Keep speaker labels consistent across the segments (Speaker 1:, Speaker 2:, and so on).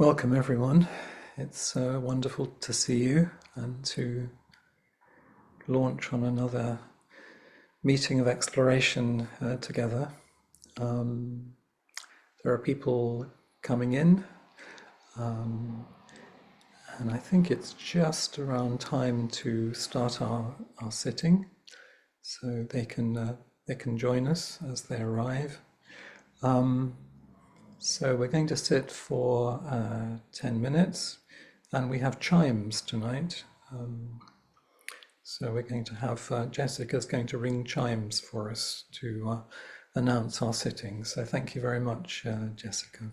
Speaker 1: Welcome, everyone. It's wonderful to see you and to launch on another meeting of exploration together. Um, there are people coming in, and I think it's just around time to start our sitting, so they can join us as they arrive. So we're going to sit for 10 minutes, and we have chimes tonight. So we're going to have Jessica's going to ring chimes for us to announce our sitting. So thank you very much, Jessica.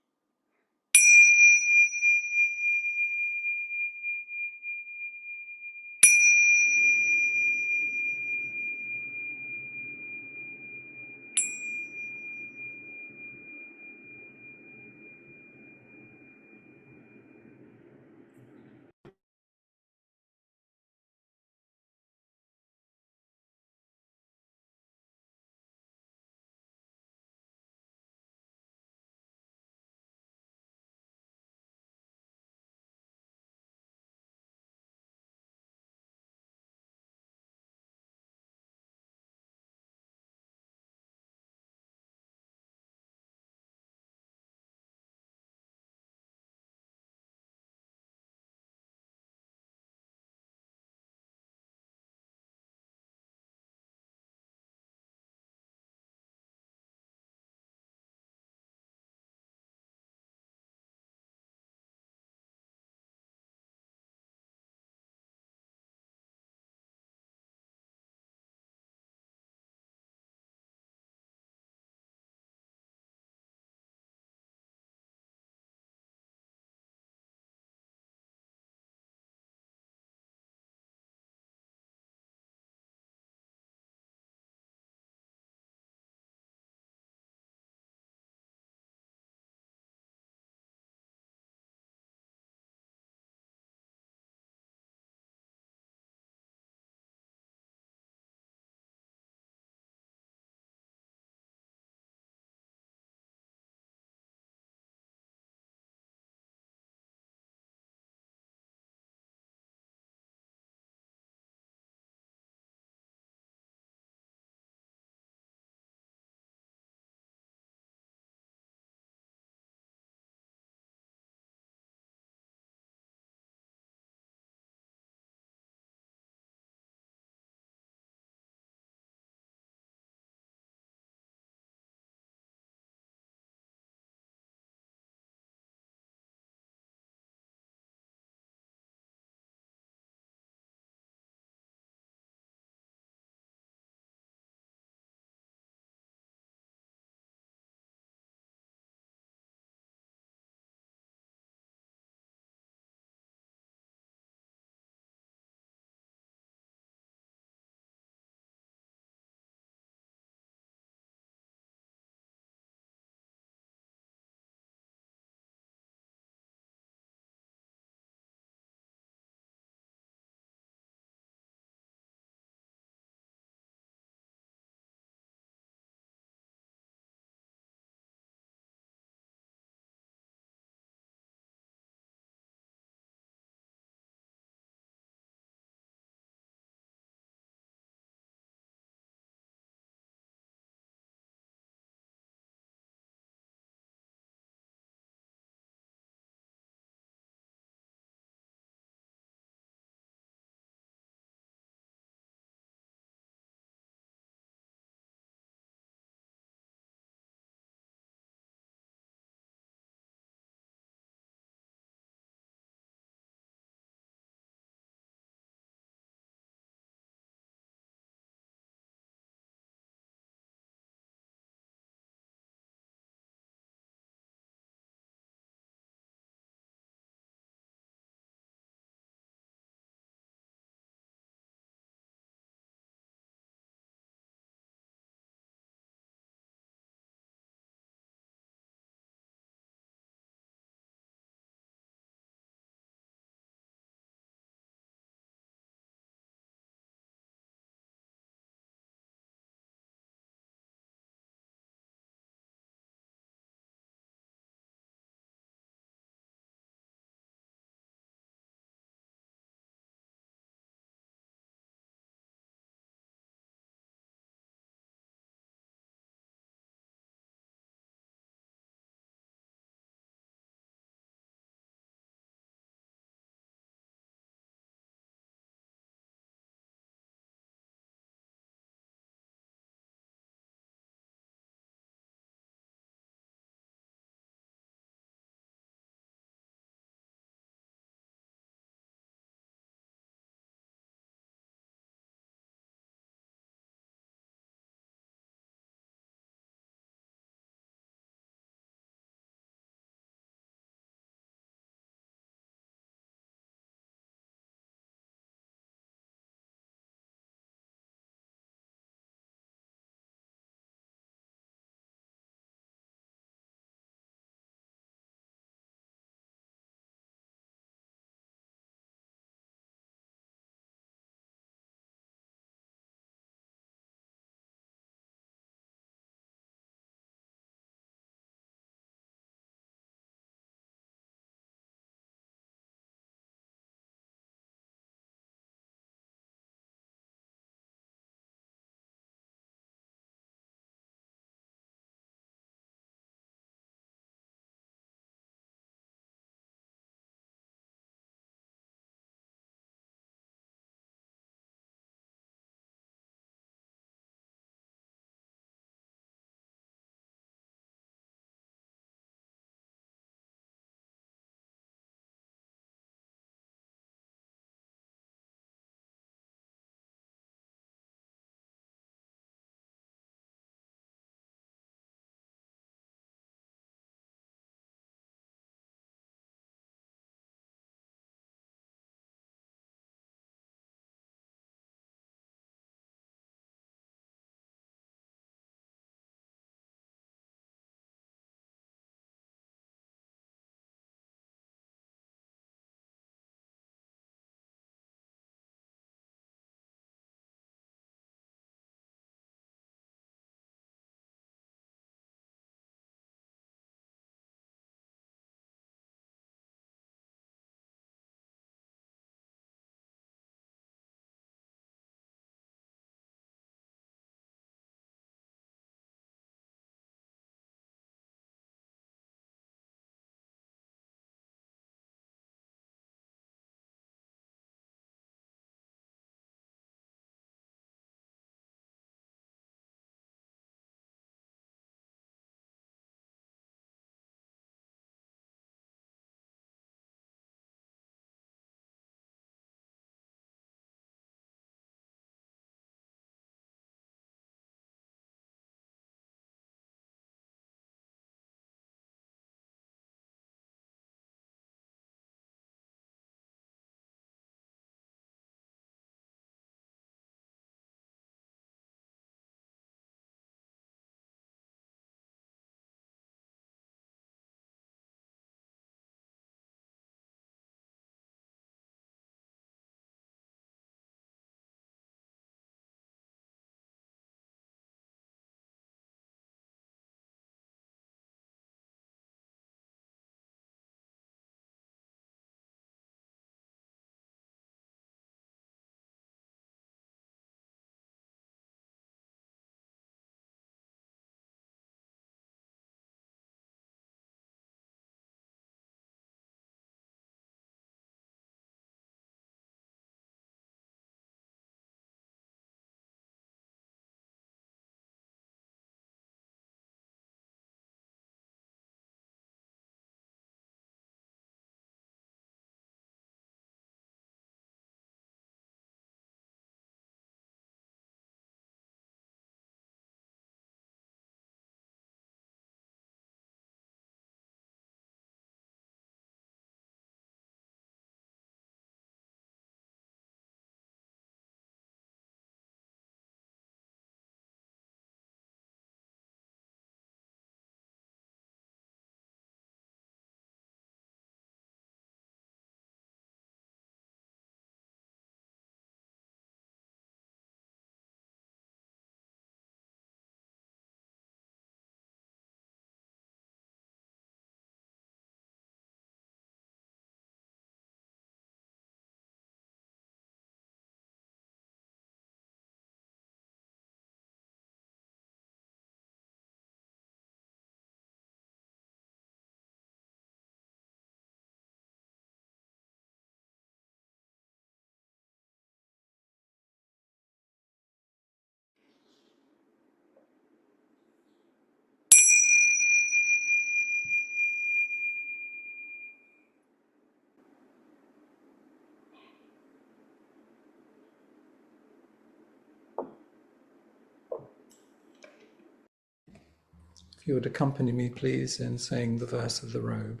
Speaker 1: If you would accompany me, please, in saying the verse of the robe.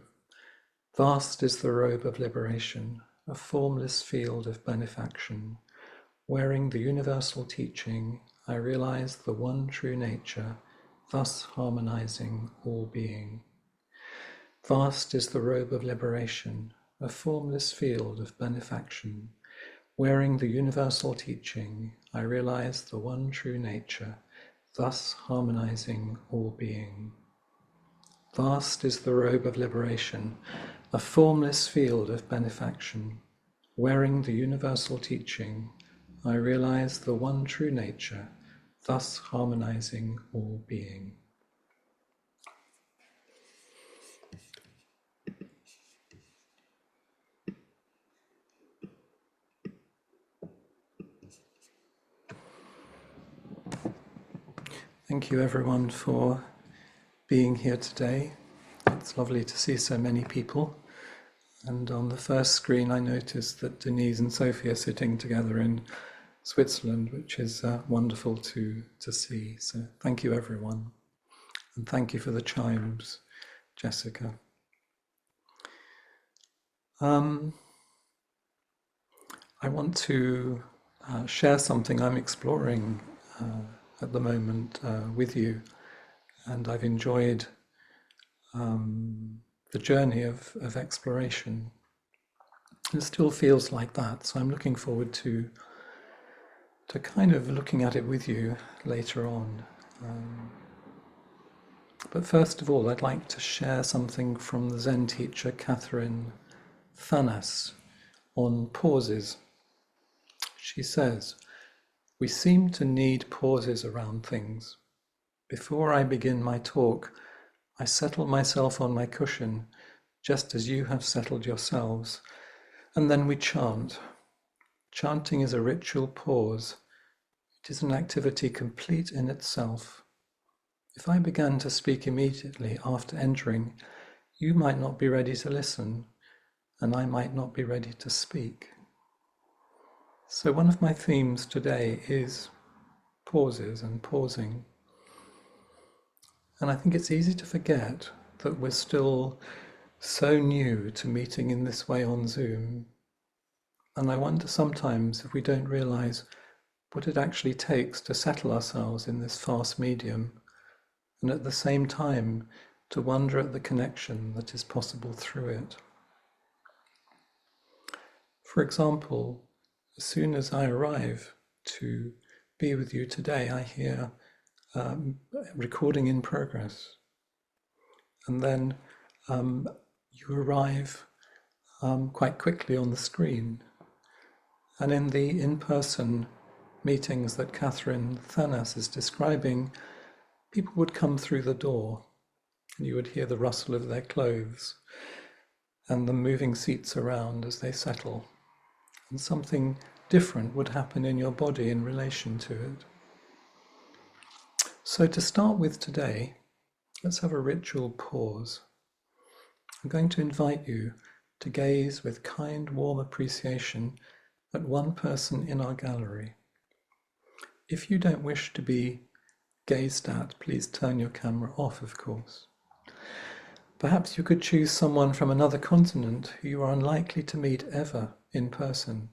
Speaker 1: Vast is the robe of liberation, a formless field of benefaction. Wearing the universal teaching, I realize the one true nature, thus harmonizing all being. Vast is the robe of liberation, a formless field of benefaction. Wearing the universal teaching, I realize the one true nature, thus harmonizing all being. Vast is the robe of liberation, a formless field of benefaction. Wearing the universal teaching, I realize the one true nature, thus harmonizing all being. Thank you everyone for being here today. It's lovely to see so many people. And on the first screen I noticed that Denise and Sophie are sitting together in Switzerland, which is wonderful to see. So thank you everyone. And thank you for the chimes, Jessica. I want to share something I'm exploring at the moment with you, and I've enjoyed the journey of exploration. It still feels like that, so I'm looking forward to kind of looking at it with you later on. But first of all, I'd like to share something from the Zen teacher Catherine Thanas on pauses. She says, "We seem to need pauses around things. Before I begin my talk, I settle myself on my cushion, just as you have settled yourselves, and then we chant. Chanting is a ritual pause. It is an activity complete in itself. If I began to speak immediately after entering, you might not be ready to listen, and I might not be ready to speak." So one of my themes today is pauses and pausing. And I think it's easy to forget that we're still so new to meeting in this way on Zoom. And I wonder sometimes if we don't realize what it actually takes to settle ourselves in this fast medium, and at the same time to wonder at the connection that is possible through it. For example, as soon as I arrive to be with you today, I hear recording in progress. And then you arrive quite quickly on the screen. And in the in-person meetings that Catherine Thanas is describing, people would come through the door and you would hear the rustle of their clothes and the moving seats around as they settle. And something different would happen in your body in relation to it. So to start with today, let's have a ritual pause. I'm going to invite you to gaze with kind, warm appreciation at one person in our gallery. If you don't wish to be gazed at, please turn your camera off, of course. Perhaps you could choose someone from another continent who you are unlikely to meet ever in person,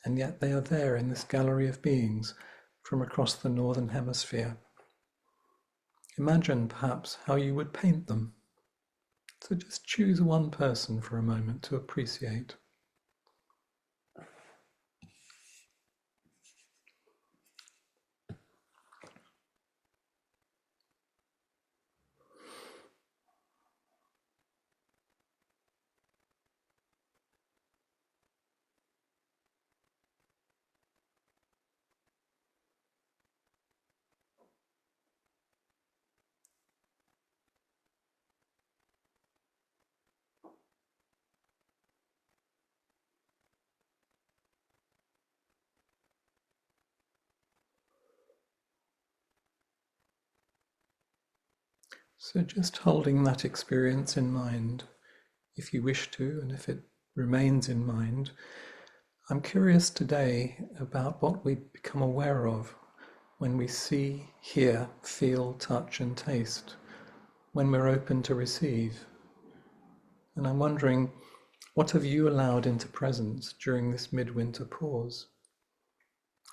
Speaker 1: and yet they are there in this gallery of beings from across the Northern Hemisphere. Imagine perhaps how you would paint them. So just choose one person for a moment to appreciate. So just holding that experience in mind, if you wish to, and if it remains in mind, I'm curious today about what we become aware of when we see, hear, feel, touch, and taste when we're open to receive. And I'm wondering, what have you allowed into presence during this midwinter pause?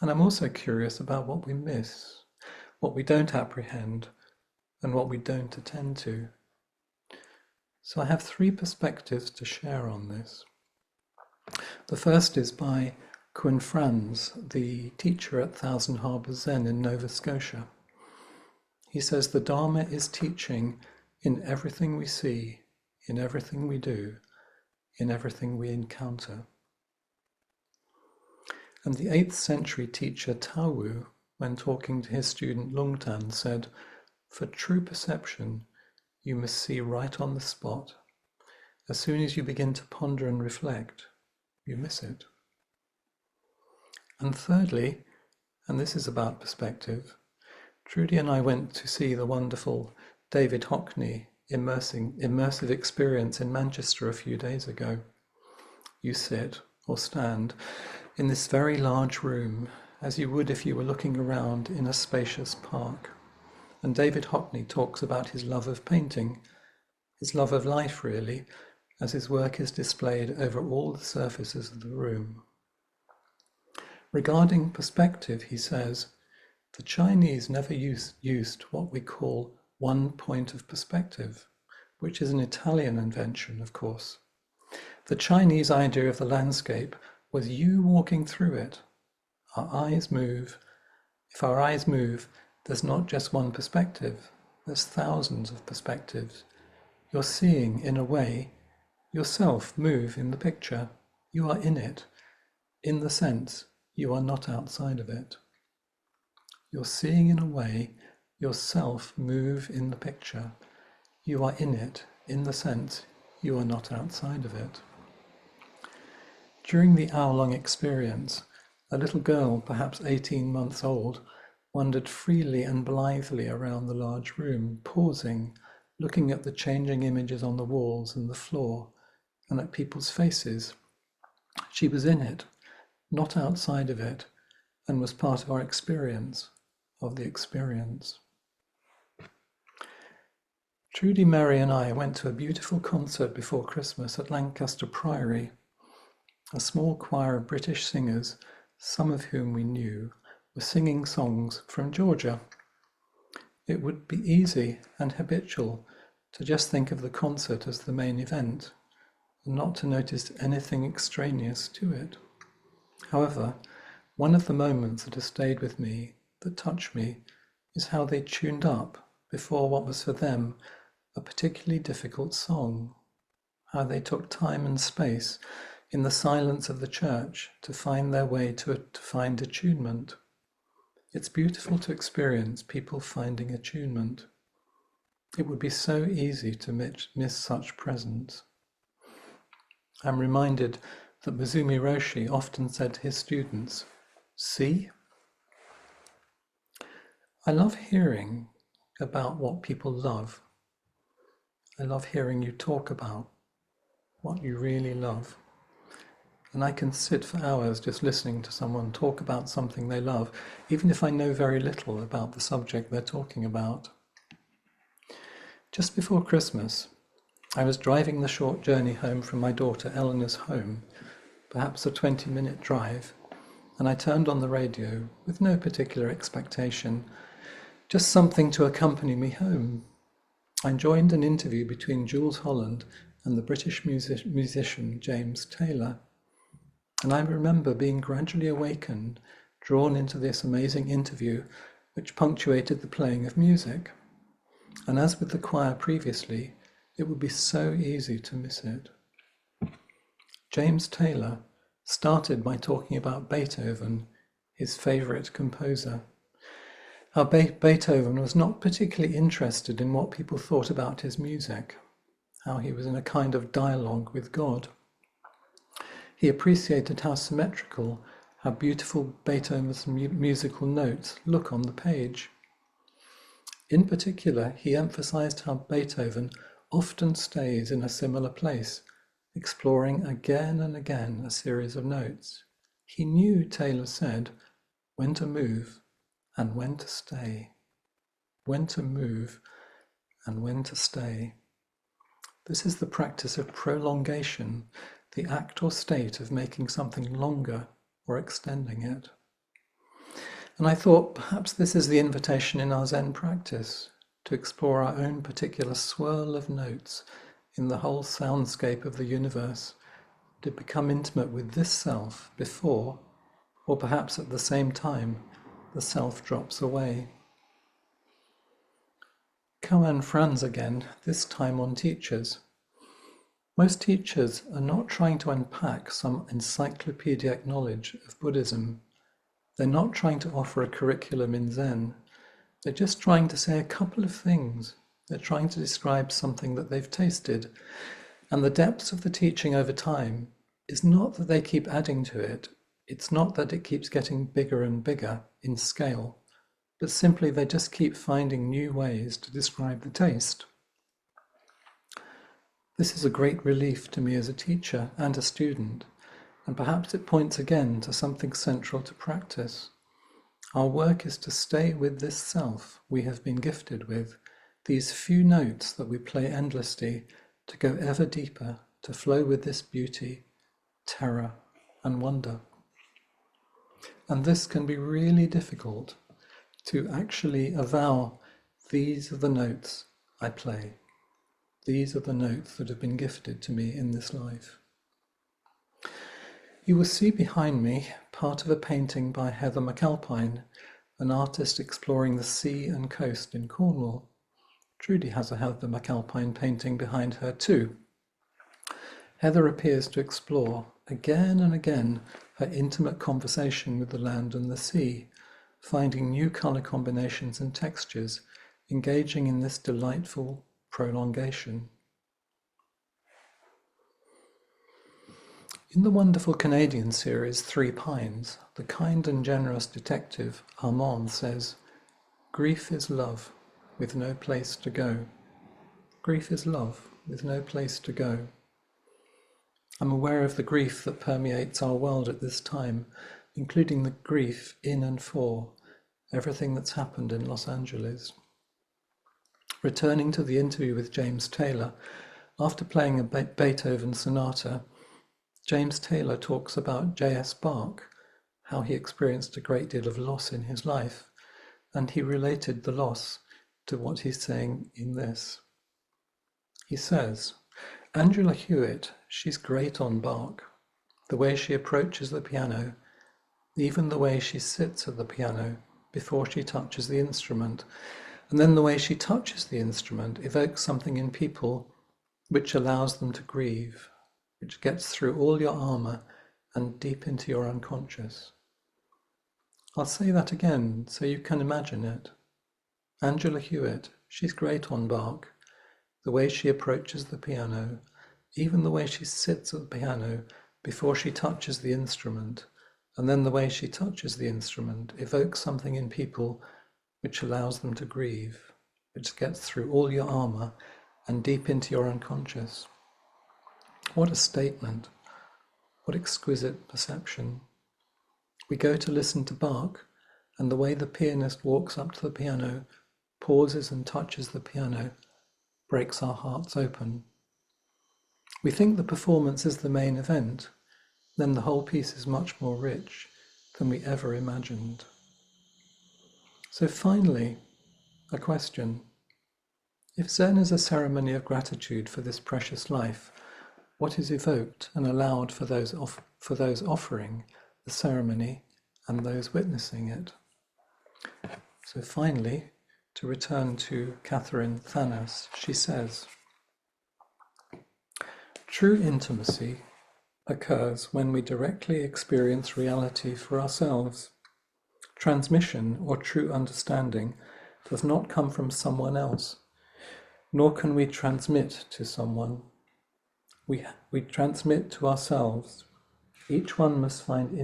Speaker 1: And I'm also curious about what we miss, what we don't apprehend, and what we don't attend to. So I have 3 perspectives to share on this. The first is by Quinn Franz, the teacher at Thousand Harbours Zen in Nova Scotia. He says the Dharma is teaching in everything we see, in everything we do, in everything we encounter. And the 8th century teacher Tao Wu, when talking to his student Lungtan, said, "For true perception, you must see right on the spot. As soon as you begin to ponder and reflect, you miss it." And thirdly, and this is about perspective, Trudy and I went to see the wonderful David Hockney immersive experience in Manchester a few days ago. You sit or stand in this very large room, as you would if you were looking around in a spacious park. And David Hockney talks about his love of painting, his love of life really, as his work is displayed over all the surfaces of the room. Regarding perspective, he says, the Chinese never used what we call one point of perspective, which is an Italian invention, of course. The Chinese idea of the landscape was you walking through it. Our eyes move. If our eyes move, there's not just one perspective, there's thousands of perspectives. You're seeing, in a way, yourself move in the picture. You are in it, in the sense you are not outside of it. You're seeing, in a way, yourself move in the picture. You are in it, in the sense you are not outside of it. During the hour-long experience, a little girl, perhaps 18 months old, wandered freely and blithely around the large room, pausing, looking at the changing images on the walls and the floor, and at people's faces. She was in it, not outside of it, and was part of our experience, of the experience. Trudy, Mary and I went to a beautiful concert before Christmas at Lancaster Priory. A small choir of British singers, some of whom we knew, were singing songs from Georgia. It would be easy and habitual to just think of the concert as the main event, and not to notice anything extraneous to it. However, one of the moments that has stayed with me, that touched me, is how they tuned up before what was for them a particularly difficult song, how they took time and space in the silence of the church to find their way to find attunement. It's beautiful to experience people finding attunement. It would be so easy to miss such presence. I'm reminded that Mizumi Roshi often said to his students, "See?" I love hearing about what people love. I love hearing you talk about what you really love. And I can sit for hours just listening to someone talk about something they love, even if I know very little about the subject they're talking about. Just before Christmas, I was driving the short journey home from my daughter Eleanor's home, perhaps a 20-minute drive, and I turned on the radio with no particular expectation, just something to accompany me home. I joined an interview between Jules Holland and the British musician James Taylor. And I remember being gradually awakened, drawn into this amazing interview, which punctuated the playing of music. And as with the choir previously, it would be so easy to miss it. James Taylor started by talking about Beethoven, his favorite composer. How Beethoven was not particularly interested in what people thought about his music, how he was in a kind of dialogue with God. He appreciated how symmetrical, how beautiful Beethoven's musical notes look on the page. In particular, he emphasized how Beethoven often stays in a similar place, exploring again and again a series of notes. He knew, Taylor said, when to move and when to stay, when to move and when to stay. This is the practice of prolongation, the act or state of making something longer or extending it. And I thought perhaps this is the invitation in our Zen practice, to explore our own particular swirl of notes in the whole soundscape of the universe, to become intimate with this self before, or perhaps at the same time, the self drops away. Koan Franz again, this time on teachers. Most teachers are not trying to unpack some encyclopedic knowledge of Buddhism. They're not trying to offer a curriculum in Zen. They're just trying to say a couple of things. They're trying to describe something that they've tasted. And the depths of the teaching over time is not that they keep adding to it. It's not that it keeps getting bigger and bigger in scale, but simply they just keep finding new ways to describe the taste. This is a great relief to me as a teacher and a student, and perhaps it points again to something central to practice. Our work is to stay with this self we have been gifted with, these few notes that we play endlessly, to go ever deeper, to flow with this beauty, terror, and wonder. And this can be really difficult, to actually avow, these are the notes I play. These are the notes that have been gifted to me in this life. You will see behind me part of a painting by Heather McAlpine, an artist exploring the sea and coast in Cornwall. Trudy has a Heather McAlpine painting behind her too. Heather appears to explore, again and again, her intimate conversation with the land and the sea, finding new colour combinations and textures, engaging in this delightful prolongation. In the wonderful Canadian series Three Pines, the kind and generous detective Armand says, "Grief is love, with no place to go." Grief is love, with no place to go. I'm aware of the grief that permeates our world at this time, including the grief in and for everything that's happened in Los Angeles. Returning to the interview with James Taylor, after playing a Beethoven sonata, James Taylor talks about J.S. Bach, how he experienced a great deal of loss in his life, and he related the loss to what he's saying in this. He says, Angela Hewitt, she's great on Bach. The way she approaches the piano, even the way she sits at the piano before she touches the instrument, and then the way she touches the instrument evokes something in people which allows them to grieve, which gets through all your armour and deep into your unconscious. I'll say that again so you can imagine it. Angela Hewitt, she's great on Bach. The way she approaches the piano, even the way she sits at the piano before she touches the instrument, and then the way she touches the instrument evokes something in people which allows them to grieve, which gets through all your armour and deep into your unconscious. What a statement! What exquisite perception! We go to listen to Bach, and the way the pianist walks up to the piano, pauses and touches the piano, breaks our hearts open. We think the performance is the main event, then the whole piece is much more rich than we ever imagined. So finally, a question. If Zen is a ceremony of gratitude for this precious life, what is evoked and allowed for those offering the ceremony and those witnessing it? So finally, to return to Catherine Thanos, she says, true intimacy occurs when we directly experience reality for ourselves. Transmission or true understanding does not come from someone else, nor can we transmit to someone. We transmit to ourselves. Each one must find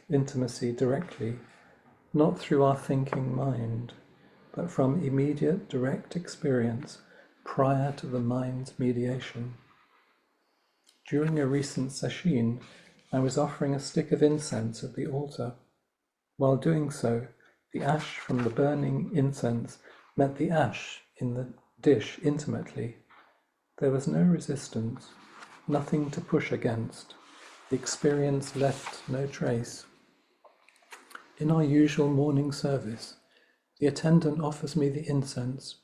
Speaker 1: intimacy directly, not through our thinking mind, but from immediate direct experience prior to the mind's mediation. During a recent sesshin, I was offering a stick of incense at the altar. While doing so, the ash from the burning incense met the ash in the dish intimately, there was no resistance, nothing to push against. The experience left no trace. In our usual morning service, the attendant offers me the incense,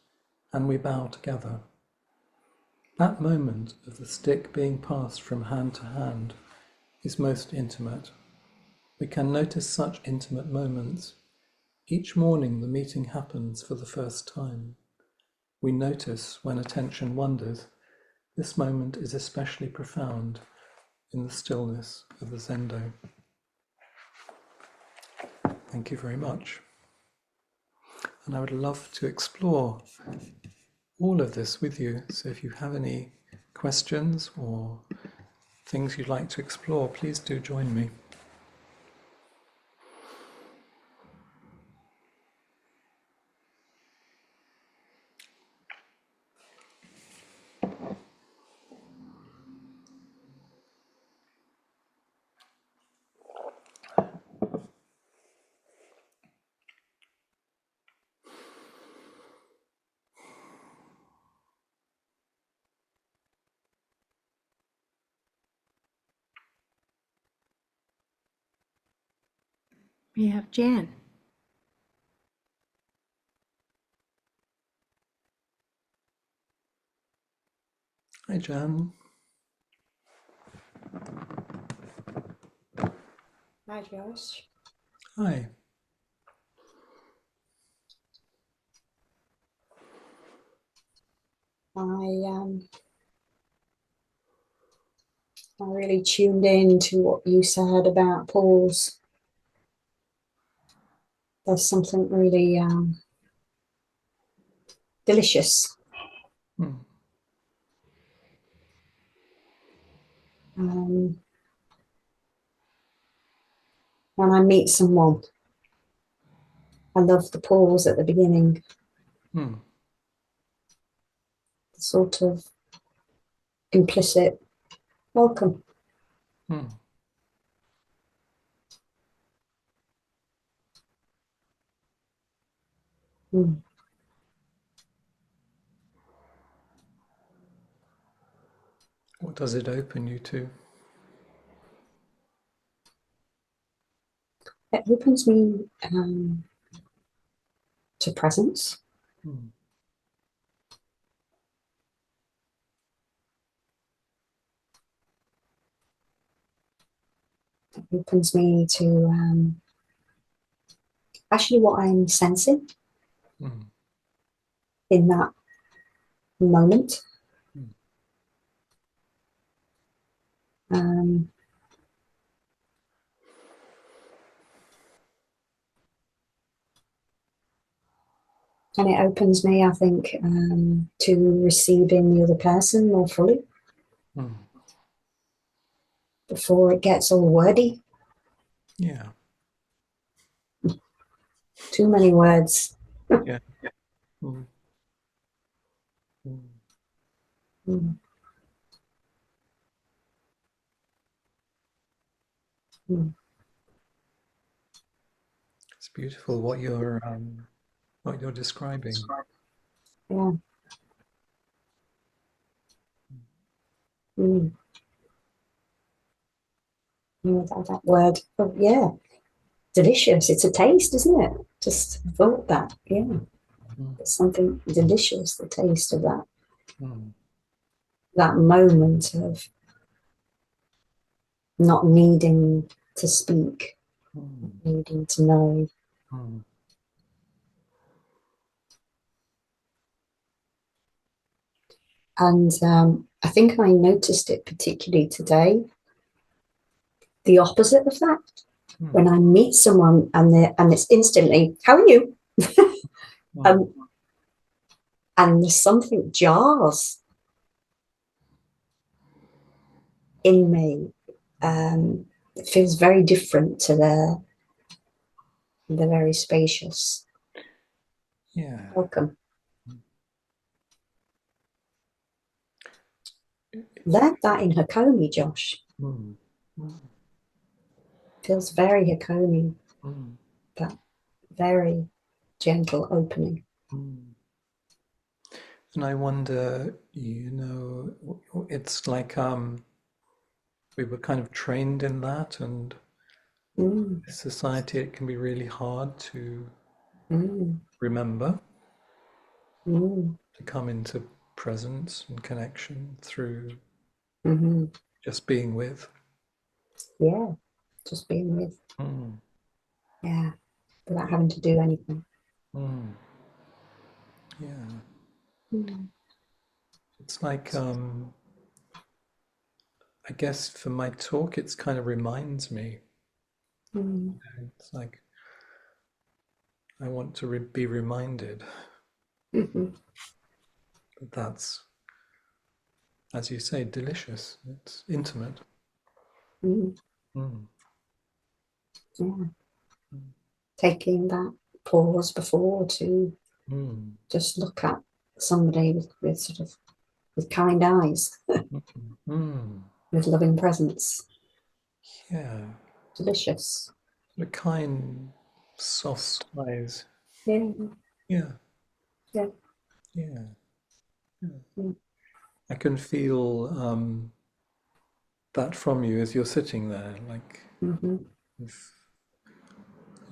Speaker 1: and we bow together. That moment of the stick being passed from hand to hand is most intimate. We can notice such intimate moments. Each morning the meeting happens for the first time. We notice when attention wanders. This moment is especially profound in the stillness of the Zendo. Thank you very much. And I would love to explore all of this with you. So if you have any questions or things you'd like to explore, please do join me.
Speaker 2: We have Jan.
Speaker 1: Hi, Jan.
Speaker 2: Hi, Josh.
Speaker 1: Hi.
Speaker 2: I really tuned in to what you said about pause. There's something really delicious. When I meet someone, I love the pause at the beginning. The sort of implicit welcome.
Speaker 1: What does it open you to?
Speaker 2: It opens me to presence. It opens me to actually what I'm sensing in that moment. And it opens me, I think, to receiving the other person more fully before it gets all wordy.
Speaker 1: Yeah.
Speaker 2: Too many words.
Speaker 1: Yeah. Mm. It's beautiful what you're describing.
Speaker 2: Yeah. Yeah, that word. Oh, yeah. Delicious. It's a taste, isn't it? Just thought that. Yeah. There's something delicious, the taste of that. That moment of not needing to speak, needing to know. And I think I noticed it particularly today, the opposite of that. When I meet someone and it's instantly, how are you? And there's something jars in me. It feels very different to the very spacious.
Speaker 1: Yeah.
Speaker 2: Welcome. Learned that in Hakomi, Josh. Feels very Hakomi, that very gentle opening.
Speaker 1: And I wonder, it's like we were kind of trained in that, and
Speaker 2: Mm,
Speaker 1: in society it can be really hard to
Speaker 2: mm,
Speaker 1: remember,
Speaker 2: mm,
Speaker 1: to come into presence and connection through
Speaker 2: mm-hmm.
Speaker 1: just being with.
Speaker 2: Yeah, just being with.
Speaker 1: Mm,
Speaker 2: Yeah, without having to do anything.
Speaker 1: mm, yeah,
Speaker 2: Mm,
Speaker 1: it's like I guess for my talk, it's kind of reminds me.
Speaker 2: mm,
Speaker 1: It's like I want to be reminded
Speaker 2: mm-hmm,
Speaker 1: that that's, as you say, delicious. It's intimate.
Speaker 2: mm,
Speaker 1: Mm,
Speaker 2: yeah.
Speaker 1: mm,
Speaker 2: Taking that pause before to
Speaker 1: mm,
Speaker 2: just look at somebody with sort of with kind eyes,
Speaker 1: mm, mm.
Speaker 2: with loving presence.
Speaker 1: Yeah,
Speaker 2: Delicious.
Speaker 1: the kind, soft eyes.
Speaker 2: Yeah,
Speaker 1: Yeah,
Speaker 2: yeah.
Speaker 1: yeah, yeah.
Speaker 2: Mm,
Speaker 1: I can feel that from you as you're sitting there, like
Speaker 2: mm-hmm,
Speaker 1: if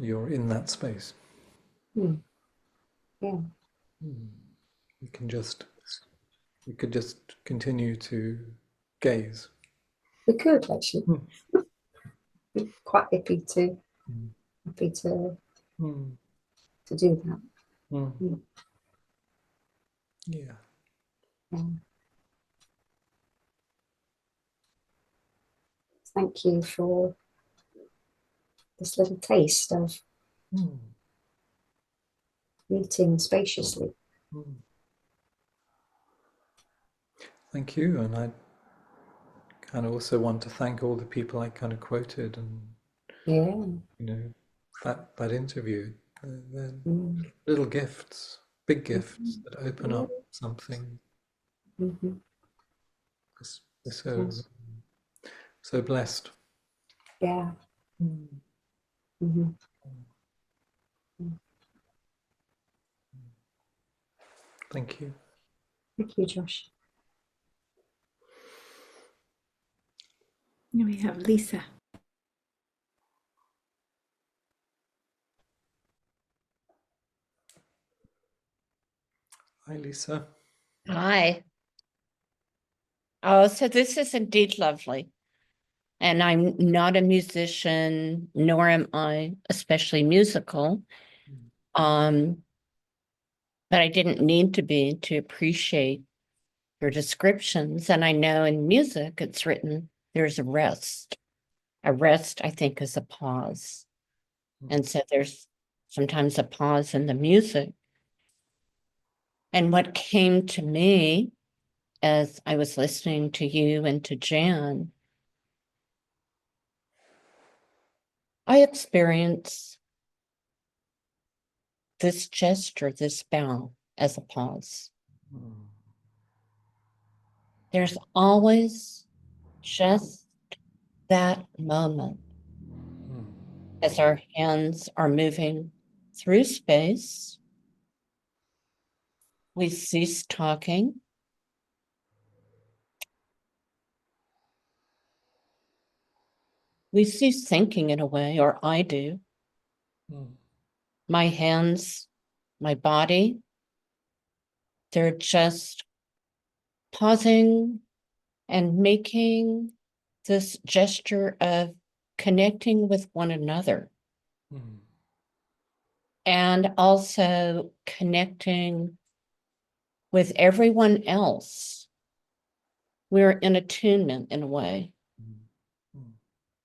Speaker 1: you're in that space.
Speaker 2: mm, yeah.
Speaker 1: Mm. You can just, you could just continue to gaze.
Speaker 2: We could actually
Speaker 1: Mm,
Speaker 2: be quite
Speaker 1: mm,
Speaker 2: happy
Speaker 1: mm,
Speaker 2: to do that.
Speaker 1: mm.
Speaker 2: Mm,
Speaker 1: Yeah.
Speaker 2: yeah. Thank you for this little taste of
Speaker 1: Mm,
Speaker 2: meeting spaciously.
Speaker 1: mm. Thank you. And I kind of also want to thank all the people I kind of quoted and,
Speaker 2: Yeah.
Speaker 1: you know, that interview. They're
Speaker 2: Mm,
Speaker 1: little gifts, big
Speaker 2: mm-hmm,
Speaker 1: gifts that open
Speaker 2: yeah.
Speaker 1: up something.
Speaker 2: Mm-hmm,
Speaker 1: We're so,
Speaker 2: yes.
Speaker 1: so blessed.
Speaker 2: Yeah.
Speaker 1: Mm.
Speaker 2: Mm-hmm. Mm.
Speaker 1: Thank you.
Speaker 2: Thank you, Josh.
Speaker 3: Now we have Lisa.
Speaker 1: Hi, Lisa.
Speaker 4: Hi. Oh, so this is indeed lovely. And I'm not a musician, nor am I especially musical. Um, but I didn't need to be to appreciate your descriptions. And I know in music it's written there's a rest. A rest, I think, is a pause. And so there's sometimes a pause in the music. And what came to me as I was listening to you and to Jan, I experience this gesture, this bow as a pause.
Speaker 1: Mm,
Speaker 4: There's always just that moment
Speaker 1: mm,
Speaker 4: as our hands are moving through space. We cease talking. We cease thinking in a way, or I do.
Speaker 1: mm,
Speaker 4: My hands, my body, they're just pausing and making this gesture of connecting with one another
Speaker 1: mm,
Speaker 4: and also connecting with everyone else. We're in attunement in a way,
Speaker 1: mm, mm,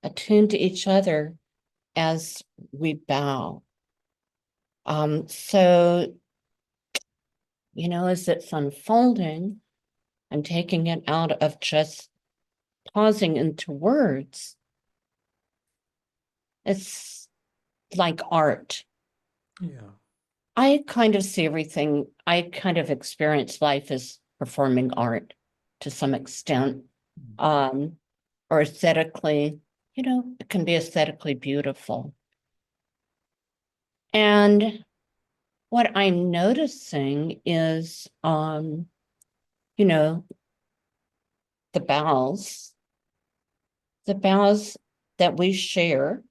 Speaker 4: attuned to each other as we bow. So, as it's unfolding, I'm taking it out of just pausing into words. It's like art.
Speaker 1: yeah.
Speaker 4: I kind of see everything, I kind of experience life as performing art to some extent,
Speaker 1: Mm,
Speaker 4: um, or aesthetically, it can be aesthetically beautiful. And what I'm noticing is, you know, the bowels that we share.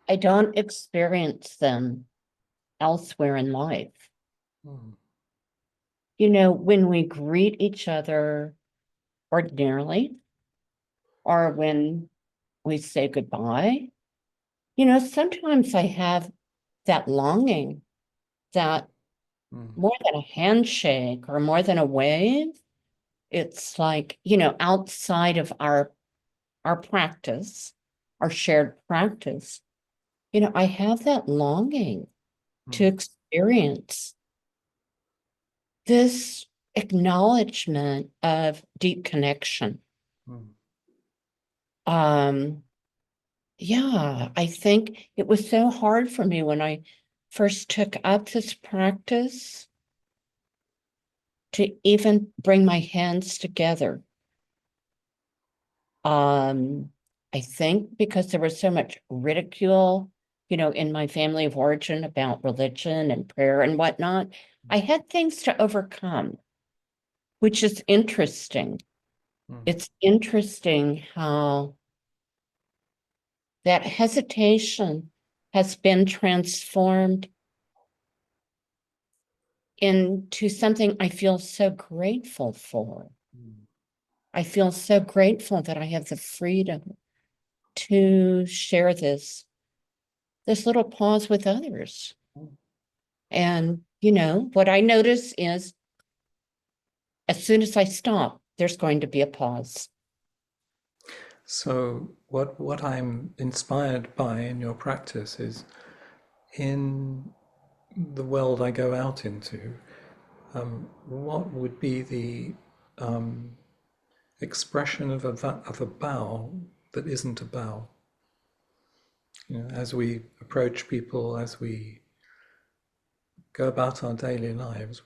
Speaker 4: I don't experience them elsewhere in life.
Speaker 1: Mm.
Speaker 4: When we greet each other ordinarily, or when we say goodbye, sometimes I have that longing that
Speaker 1: Mm.
Speaker 4: more than a handshake or more than a wave, it's like, outside of our practice, our shared practice, I have that longing to
Speaker 1: Mm.
Speaker 4: experience this acknowledgement of deep connection.
Speaker 1: Mm.
Speaker 4: Yeah, I think it was so hard for me when I first took up this practice to even bring my hands together. I think because there was so much ridicule, in my family of origin about religion and prayer and whatnot, I had things to overcome, which is interesting.
Speaker 1: Mm.
Speaker 4: It's interesting how that hesitation has been transformed into something I feel so grateful for.
Speaker 1: Mm.
Speaker 4: I feel so grateful that I have the freedom to share this little pause with others. And, what I notice is as soon as I stop, there's going to be a pause.
Speaker 1: So what I'm inspired by in your practice is in the world I go out into, what would be the expression of a bow that isn't a bow? As we approach people, as we go about our daily lives,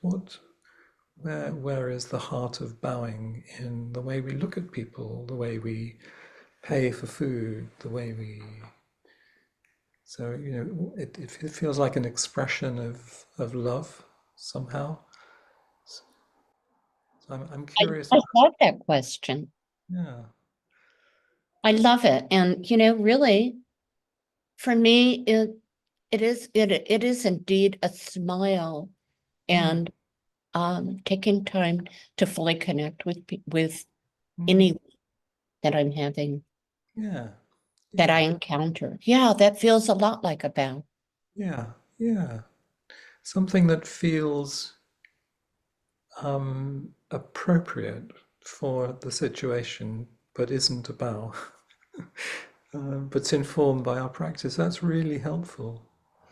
Speaker 1: where is the heart of bowing in the way we look at people, the way we pay for food, the way we so it feels like an expression of love somehow. So I'm curious
Speaker 4: I
Speaker 1: about,
Speaker 4: love that question.
Speaker 1: yeah.
Speaker 4: I love it. And, really, for me, it is indeed a smile
Speaker 1: Mm.
Speaker 4: and taking time to fully connect with
Speaker 1: Mm.
Speaker 4: any that I'm having,
Speaker 1: Yeah,
Speaker 4: that
Speaker 1: yeah,
Speaker 4: I encounter. Yeah, that feels a lot like a bow.
Speaker 1: yeah, yeah. Something that feels appropriate for the situation, but isn't a bow, but's informed by our practice. That's really helpful.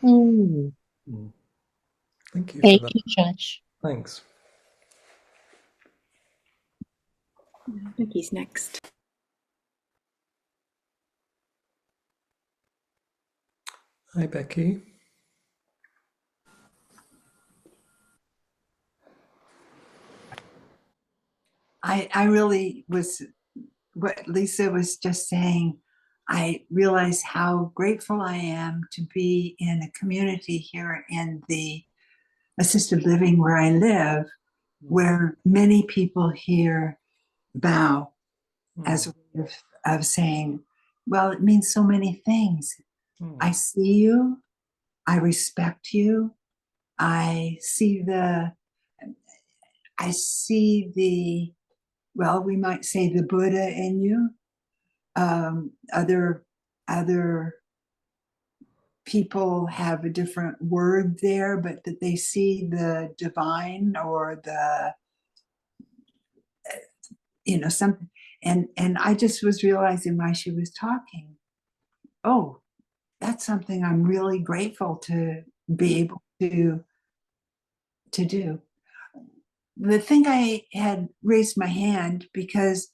Speaker 4: Mm.
Speaker 1: Mm. Thank you for
Speaker 4: Thank
Speaker 1: that.
Speaker 4: you, Judge.
Speaker 1: Thanks.
Speaker 3: Vicky's next.
Speaker 1: Hi, Becky.
Speaker 3: I really was, what Lisa was just saying, I realize how grateful I am to be in a community here in the assisted living where I live, where many people here bow as a way of saying, well, it means so many things. I see you, I respect you, I see the, well, we might say the Buddha in you. Other people have a different word there, but that they see the divine or the, something. And I just was realizing while she was talking, oh, that's something I'm really grateful to be able to do. The thing I had raised my hand because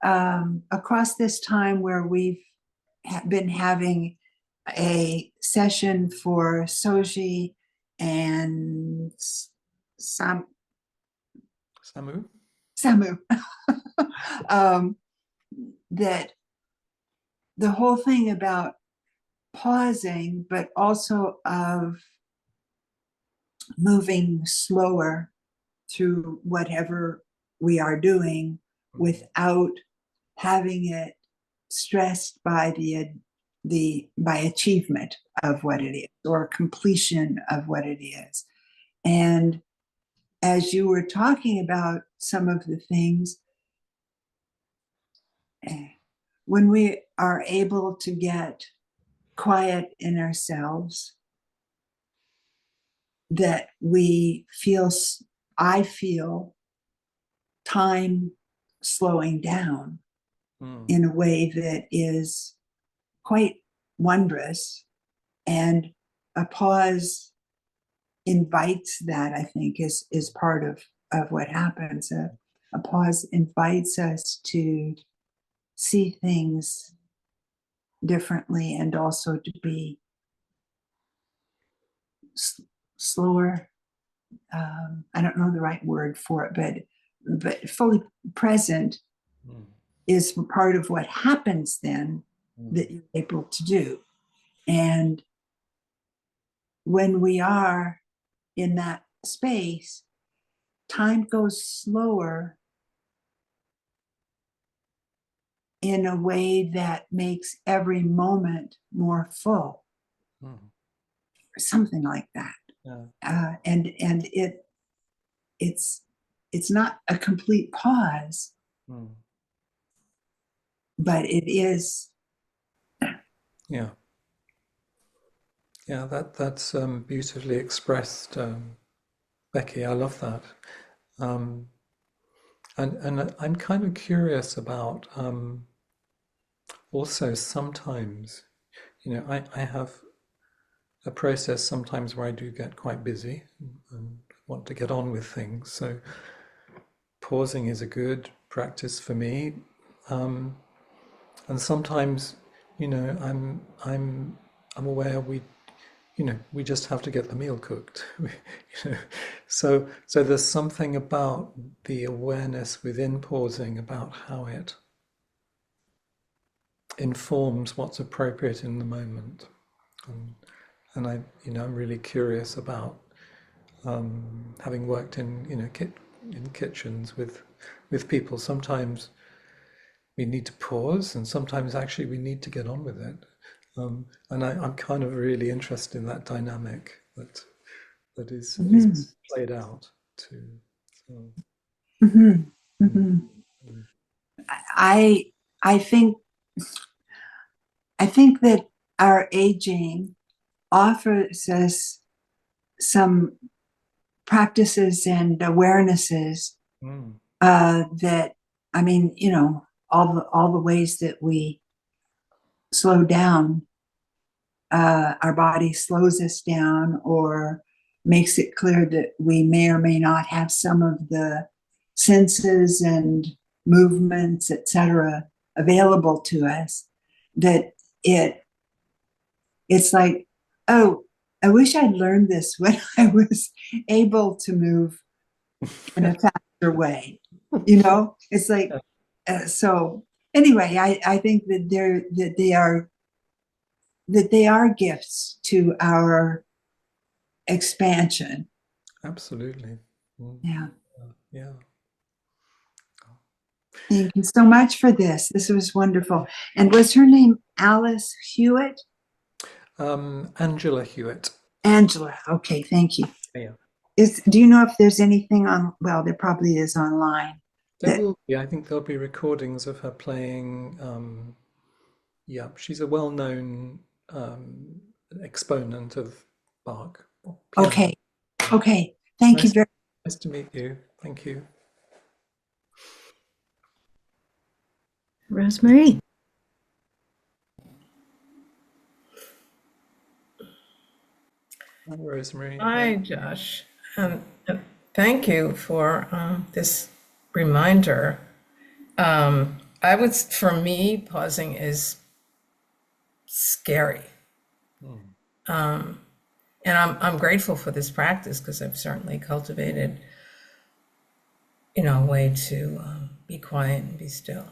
Speaker 3: across this time where we've been having a session for Soji and
Speaker 1: Samu?
Speaker 3: Samu, that the whole thing about pausing, but also of moving slower through whatever we are doing without having it stressed by by achievement of what it is or completion of what it is. And as you were talking about some of the things, when we are able to get quiet in ourselves, that I feel time slowing down in a way that is quite wondrous. And a pause invites that, I think, is part of what happens. A pause invites us to see things differently and also to be slower. I don't know the right word for it, but fully present is part of what happens then that you're able to do. And when we are in that space, time goes slower in a way that makes every moment more full, or something like that. Yeah. And it's not a complete pause, but it is.
Speaker 1: Yeah. Yeah, that's beautifully expressed, Becky. I love that. And I'm kind of curious about also sometimes, I have a process sometimes where I do get quite busy and want to get on with things. So pausing is a good practice for me. And sometimes, I'm aware we just have to get the meal cooked. So there's something about the awareness within pausing about how it informs what's appropriate in the moment. And I'm really curious about having worked in in kitchens with people. Sometimes we need to pause, and sometimes actually we need to get on with it. And I'm kind of really interested in that dynamic that is played out too. So.
Speaker 3: I think that our aging offers us some practices and awarenesses that, I mean, all the ways that we slow down, our body slows us down or makes it clear that we may or may not have some of the senses and movements, etc., available to us, that it's like, oh, I wish I'd learned this when I was able to move in a faster way. It's like, so anyway, I think that they are gifts to our expansion.
Speaker 1: Absolutely.
Speaker 3: Yeah.
Speaker 1: Yeah.
Speaker 3: Thank you so much for this. This was wonderful. And was her name Alice Hewitt?
Speaker 1: Angela Hewitt.
Speaker 3: Angela. Okay, thank you.
Speaker 1: Yeah.
Speaker 3: Do you know if there's anything on? Well, there probably is online.
Speaker 1: There will be. I think there'll be recordings of her playing. Yeah, she's a well-known exponent of Bach. Piano.
Speaker 3: Okay. Thank you very much.
Speaker 1: Nice to meet you. Thank you.
Speaker 5: Rosemary.
Speaker 1: Hi, Rosemary.
Speaker 5: Hi, Josh. Thank you for this reminder. For me, pausing is scary. And I'm grateful for this practice because I've certainly cultivated, a way to be quiet and be still.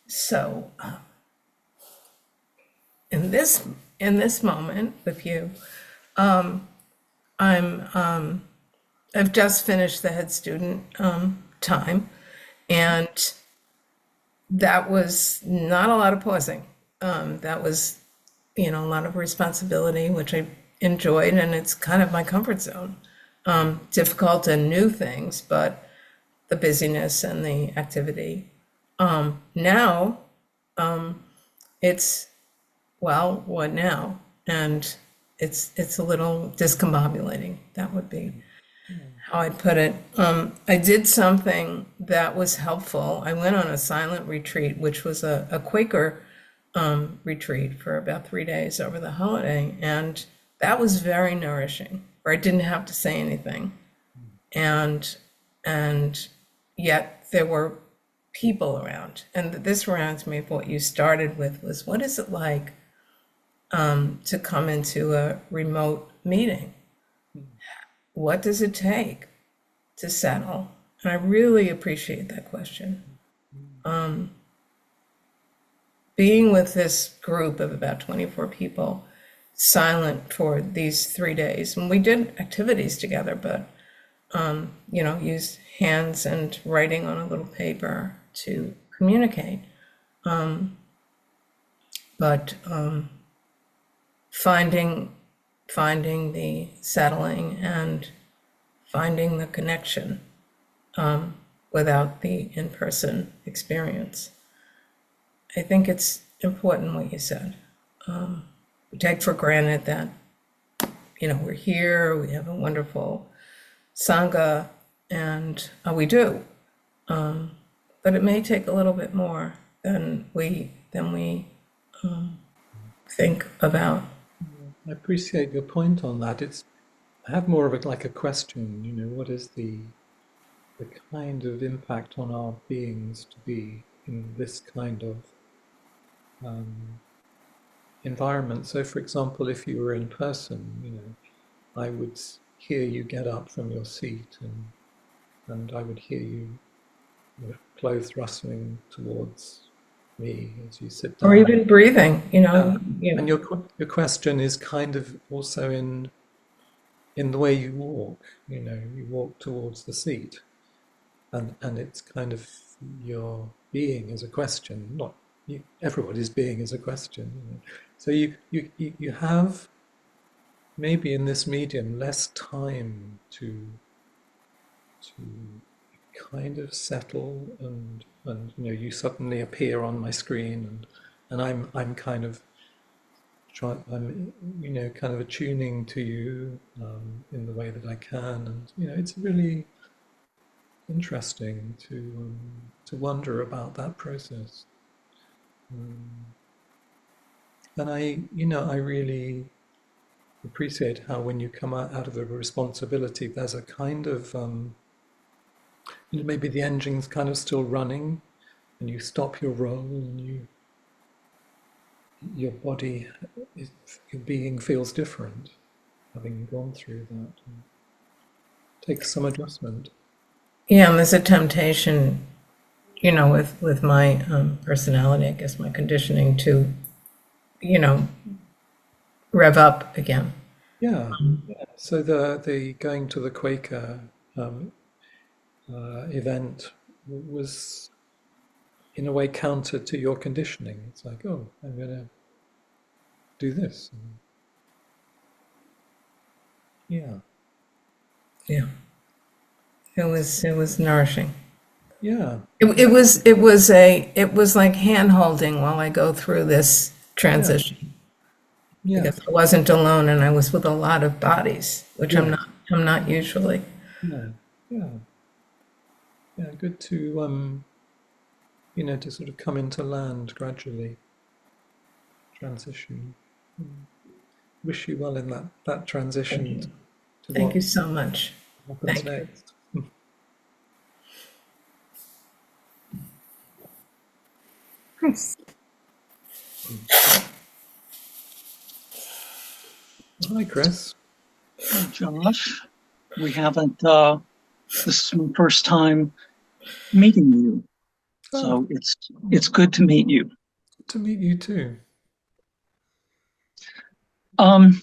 Speaker 5: So in this moment with you, I've just finished the head student time, and that was not a lot of pausing. That was, a lot of responsibility, which I enjoyed, and it's kind of my comfort zone. Difficult and new things, but the busyness and the activity. Now, it's, well, what now? And it's a little discombobulating. That would be how I'd put it. I did something that was helpful. I went on a silent retreat, which was a Quaker retreat for about 3 days over the holiday, and that was very nourishing, where I didn't have to say anything, and yet there were people around. And this reminds me of what you started with, was what is it like to come into a remote meeting? What does it take to settle? And I really appreciate that question. Being with this group of about 24 people, silent for these 3 days, and we did activities together, but used hands and writing on a little paper to communicate. But finding the settling and finding the connection without the in-person experience. I think it's important what you said. We take for granted that, we're here, we have a wonderful Sangha, and we do. But it may take a little bit more than we think about.
Speaker 1: I appreciate your point on that. I have more of it like a question, what is the kind of impact on our beings to be in this kind of environment? So, for example, if you were in person, I would hear you get up from your seat, and I would hear you, clothes rustling towards me as you sit down.
Speaker 5: Or even breathing,
Speaker 1: And your question is kind of also in the way you walk. You walk towards the seat, and it's kind of your being is a question. Not everybody's being is a question. So you have maybe in this medium less time to kind of settle, and you suddenly appear on my screen, and I'm kind of I'm kind of attuning to you in the way that I can, and it's really interesting to wonder about that process. And I really appreciate how when you come out of a responsibility, there's a kind of maybe the engine's kind of still running, and you stop your role, and your body, your being feels different, having gone through that. It takes some adjustment.
Speaker 5: Yeah, and there's a temptation, with my personality, I guess my conditioning, to, rev up again.
Speaker 1: Yeah. So the going to the Quaker event was in a way counter to your conditioning. It's like, oh, I'm going to do this. Yeah.
Speaker 5: It was nourishing.
Speaker 1: Yeah.
Speaker 5: It was like hand holding while I go through this transition.
Speaker 1: Yeah.
Speaker 5: Because I wasn't alone, and I was with a lot of bodies, which I'm not usually.
Speaker 1: Yeah. Good to to sort of come into land gradually. Transition. Wish you well in that transition.
Speaker 5: Thank you so much.
Speaker 1: Happens next.
Speaker 2: Chris.
Speaker 1: Hi, Chris.
Speaker 6: Hi, Josh. We haven't, this is my first time meeting you. So it's good to meet you.
Speaker 1: Good to meet you too.
Speaker 6: Um,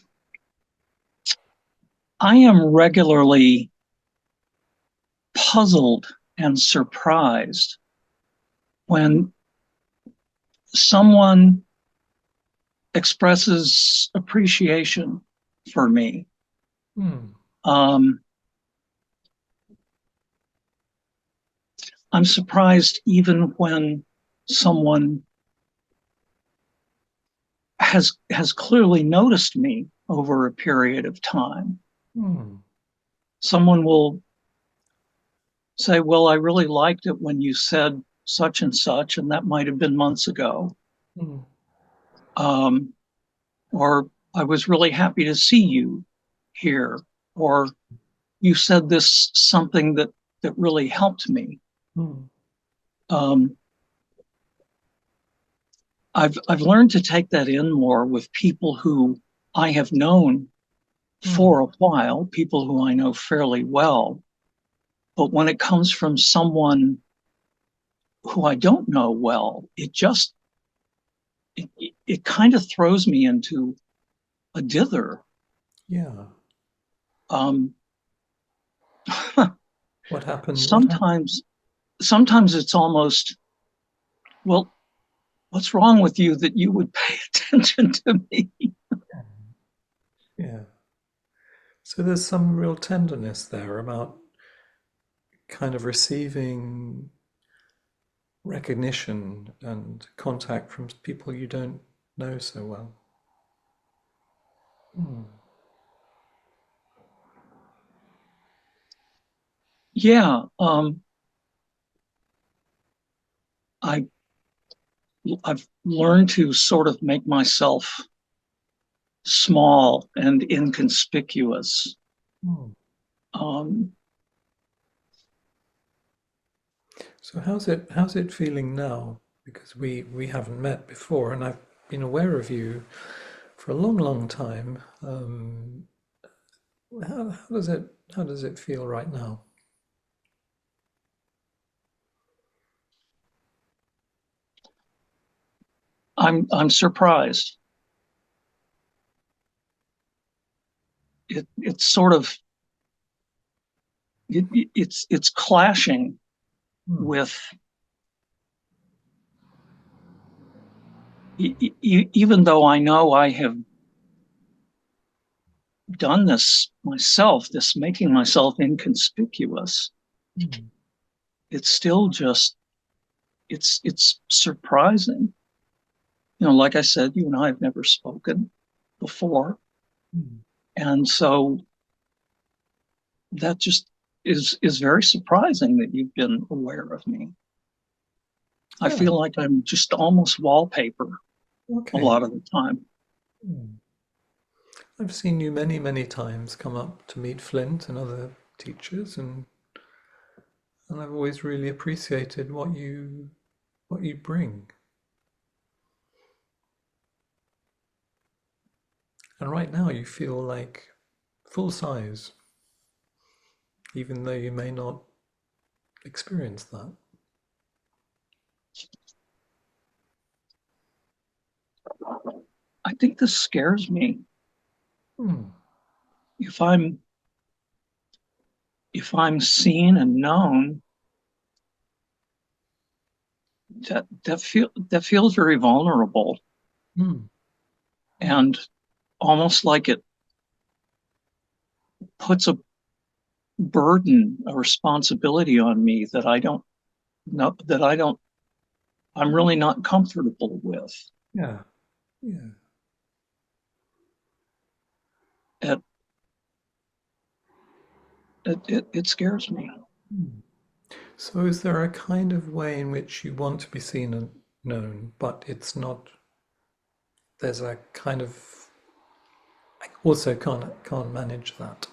Speaker 6: I am regularly puzzled and surprised when someone expresses appreciation for me.
Speaker 1: Hmm.
Speaker 6: Um, I'm surprised even when someone has clearly noticed me over a period of time.
Speaker 1: Hmm.
Speaker 6: Someone will say, "Well, I really liked it when you said such and such," and that might have been months ago.
Speaker 1: Hmm.
Speaker 6: Um, or I was really happy to see you here, or you said this something that really helped me.
Speaker 1: Hmm.
Speaker 6: Um, I've learned to take that in more with people who I have known
Speaker 1: Hmm.
Speaker 6: for a while, people who I know fairly well. But when it comes from someone who I don't know well, it kind of throws me into a dither.
Speaker 1: Yeah.
Speaker 6: Um,
Speaker 1: What happened? What happened?
Speaker 6: sometimes, sometimes it's almost, well, what's wrong with you that you would pay attention to me?
Speaker 1: Yeah. So there's some real tenderness there about kind of receiving recognition and contact from people you don't know so well. Hmm.
Speaker 6: Yeah, I I've learned to sort of make myself small and inconspicuous.
Speaker 1: Hmm.
Speaker 6: Um,
Speaker 1: So how's it feeling now? Because we haven't met before, and I've been aware of you for a long, long time. How does it feel right now?
Speaker 6: I'm surprised. It's sort of it's clashing
Speaker 1: Hmm.
Speaker 6: with even though I know I have done this myself, this making myself inconspicuous,
Speaker 1: Hmm.
Speaker 6: it's still just it's surprising. You know, like I said, you and I have never spoken before,
Speaker 1: Hmm.
Speaker 6: and so that just is very surprising that you've been aware of me. I
Speaker 1: Yeah.
Speaker 6: feel like I'm just almost wallpaper a
Speaker 1: Okay.
Speaker 6: lot of the time.
Speaker 1: Hmm. I've seen you many, many times come up to meet Flint and other teachers, and I've always really appreciated what you bring. And right now you feel like full size, even though you may not experience that.
Speaker 6: I think this scares me.
Speaker 1: Hmm.
Speaker 6: If I'm seen and known, that feels very vulnerable
Speaker 1: Hmm.
Speaker 6: and almost like it puts a burden, a responsibility on me that I don't know that I don't I'm really not comfortable with.
Speaker 1: Yeah. Yeah.
Speaker 6: It it scares me.
Speaker 1: Hmm. So is there a kind of way in which you want to be seen and known, but it's not, there's a kind of, I also can't manage that.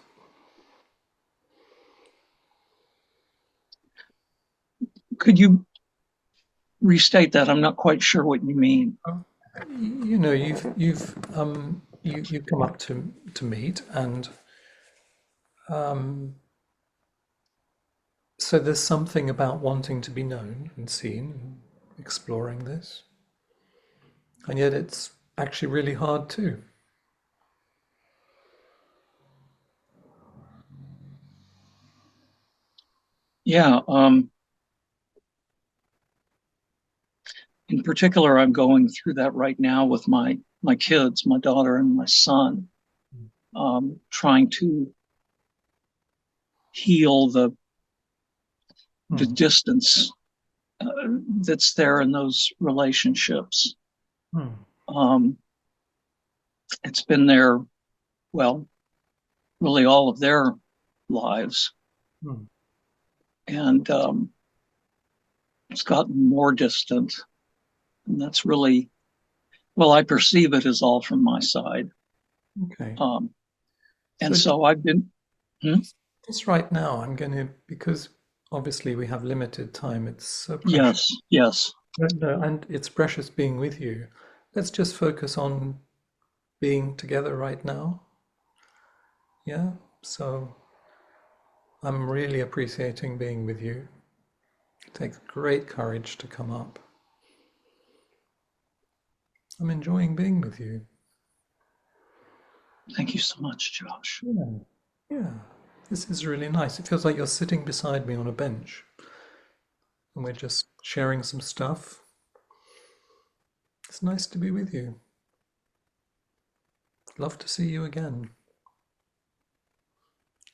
Speaker 6: Could you restate that? I'm not quite sure what you mean.
Speaker 1: You come up to meet, and um, so there's something about wanting to be known and seen and exploring this, and yet it's actually really hard too.
Speaker 6: Yeah. In particular, I'm going through that right now with my kids, my daughter and my son, trying to heal the distance that's there in those relationships. Um, it's been there, well, really all of their lives, and it's gotten more distant, and that's really, well, I perceive it as all from my side.
Speaker 1: Okay.
Speaker 6: And so I've been.
Speaker 1: Just right now, I'm going to, because obviously we have limited time, it's so precious.
Speaker 6: Yes.
Speaker 1: No, and it's precious being with you. Let's just focus on being together right now. Yeah, so I'm really appreciating being with you. It takes great courage to come up. I'm enjoying being with you.
Speaker 6: Thank you so much, Josh.
Speaker 1: Yeah, this is really nice. It feels like you're sitting beside me on a bench and we're just sharing some stuff. It's nice to be with you. Love to see you again.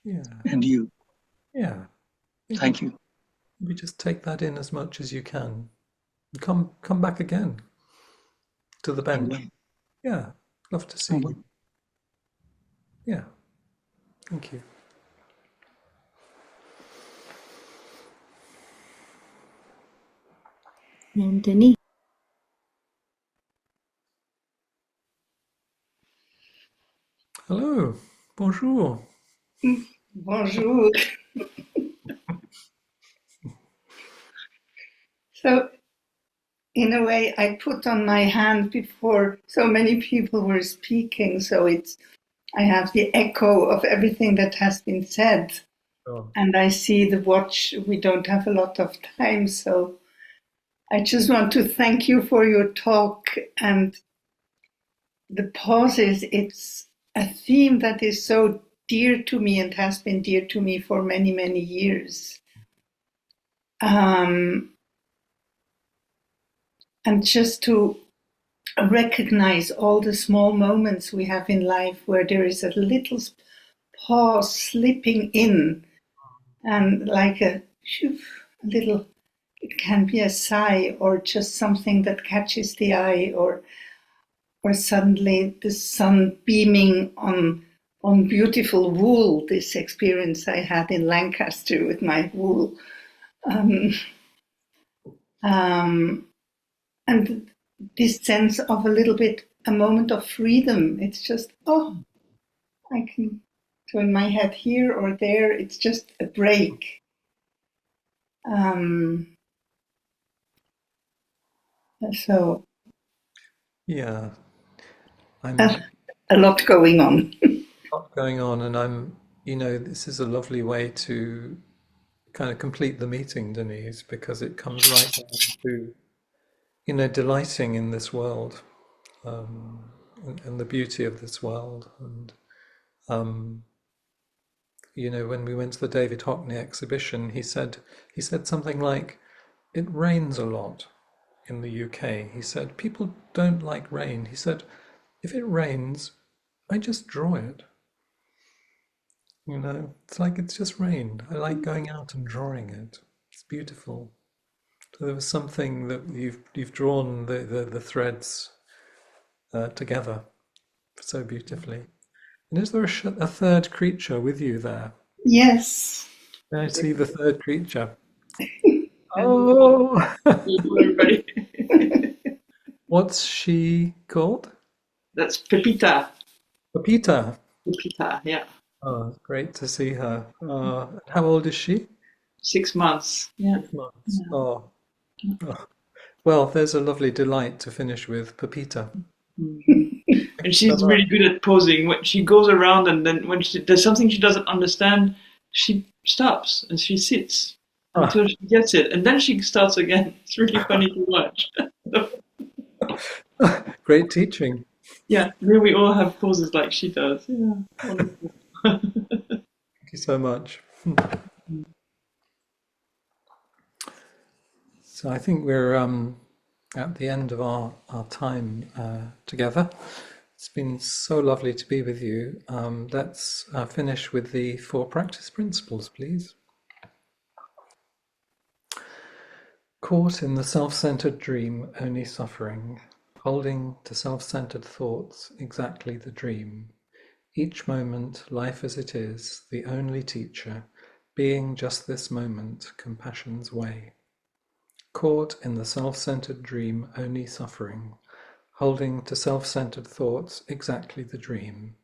Speaker 1: Yeah.
Speaker 6: And you.
Speaker 1: Yeah.
Speaker 6: Thank you.
Speaker 1: Maybe just take that in as much as you can. Come back again to the bench. Yeah. Love to see you. Yeah. Thank you.
Speaker 7: And Denis.
Speaker 1: Hello. Bonjour.
Speaker 8: Bonjour. So, in a way, I put on my hand before so many people were speaking, so I have the echo of everything that has been said.
Speaker 1: Oh.
Speaker 8: And I see the watch, we don't have a lot of time, so I just want to thank you for your talk and the pauses. It's a theme that is so dear to me and has been dear to me for many, many years. And just to recognize all the small moments we have in life where there is a little pause slipping in, and like a little, it can be a sigh or just something that catches the eye, or suddenly the sun beaming on beautiful wool. This experience I had in Lancaster with my wool. And this sense of a little bit, a moment of freedom. It's just, I can turn my head here or there. It's just a break. So,
Speaker 1: Yeah.
Speaker 8: a lot going on.
Speaker 1: Lot going on, and this is a lovely way to kind of complete the meeting, Denise, because it comes right down to, delighting in this world, and the beauty of this world. And, when we went to the David Hockney exhibition, he said something like, it rains a lot in the UK. He said, people don't like rain. He said, if it rains, I just draw it. It's like it's just rained. I like going out and drawing it. It's beautiful. So there was something that you've drawn the threads together so beautifully. And is there a third creature with you there?
Speaker 8: Yes.
Speaker 1: Can I see the third creature? Oh!
Speaker 9: Everybody.
Speaker 1: What's she called?
Speaker 9: That's Pepita.
Speaker 1: Pepita.
Speaker 9: Pepita, yeah.
Speaker 1: Oh, great to see her. How old is she?
Speaker 9: 6 months. Yeah.
Speaker 1: 6 months. Yeah. Oh. Well, there's a lovely delight to finish with, Pepita.
Speaker 9: And she's really good at posing. When she goes around, and then when there's something she doesn't understand, she stops and she sits until she gets it, and then she starts again. It's really funny to watch.
Speaker 1: Great teaching.
Speaker 9: Yeah, maybe we all have poses like she does. Yeah, wonderful.
Speaker 1: Thank you so much. So I think we're at the end of our time together. It's been so lovely to be with you. Let's finish with the 4 practice principles, please. Caught in the self-centered dream, only suffering, holding to self-centered thoughts, exactly the dream. Each moment, life as it is, the only teacher, being just this moment, compassion's way. Caught in the self-centered dream, only suffering, holding to self-centered thoughts, exactly the dream.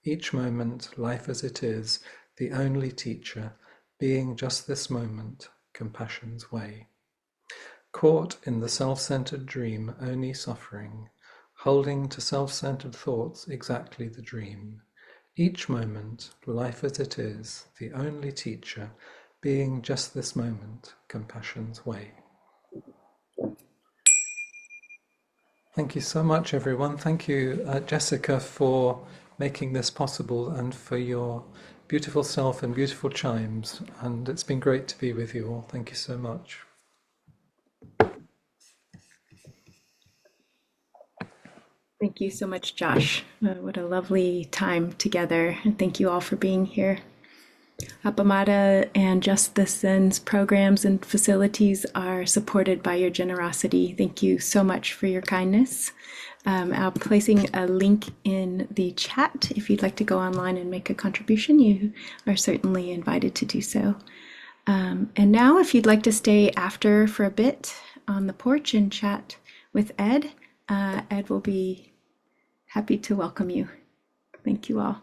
Speaker 1: Each moment, life as it is, the only teacher, being just this moment, compassion's way. Caught in the self-centered dream, only suffering, holding to self-centered thoughts, exactly the dream. Each moment, life as it is, the only teacher, being just this moment, compassion's way. Thank you so much, everyone. Thank you, Jessica, for making this possible and for your beautiful self and beautiful chimes. And it's been great to be with you all. Thank you so much.
Speaker 7: Thank you so much, Josh. What a lovely time together. And thank you all for being here. Appamada and Just the Zen's programs and facilities are supported by your generosity. Thank you so much for your kindness. I'm placing a link in the chat. If you'd like to go online and make a contribution, you are certainly invited to do so. And now, if you'd like to stay after for a bit on the porch and chat with Ed, Ed will be happy to welcome you. Thank you all.